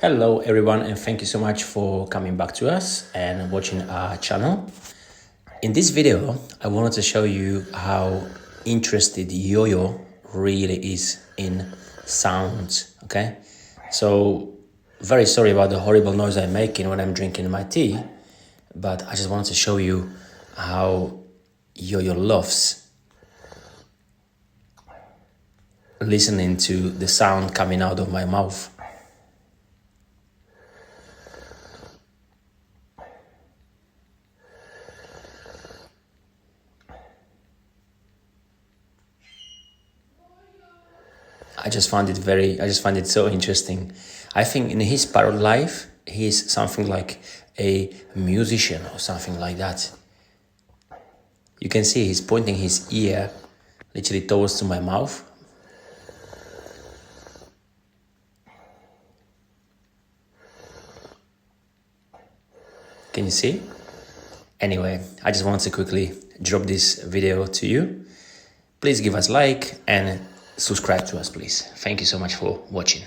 Hello everyone, and thank you so much for coming back to us and watching our channel. In this video, I wanted to show you how interested Yo-Yo really is in sounds, okay? So, very sorry about the horrible noise I'm making when I'm drinking my tea, but I just wanted to show you how Yo-Yo loves listening to the sound coming out of my mouth. I just find it so interesting. I think in his parrot life, he's something like a musician or something like that. You can see he's pointing his ear literally towards to my mouth. Can you see? Anyway, I just wanted to quickly drop this video to you. Please give us a like and subscribe to us, please. Thank you so much for watching.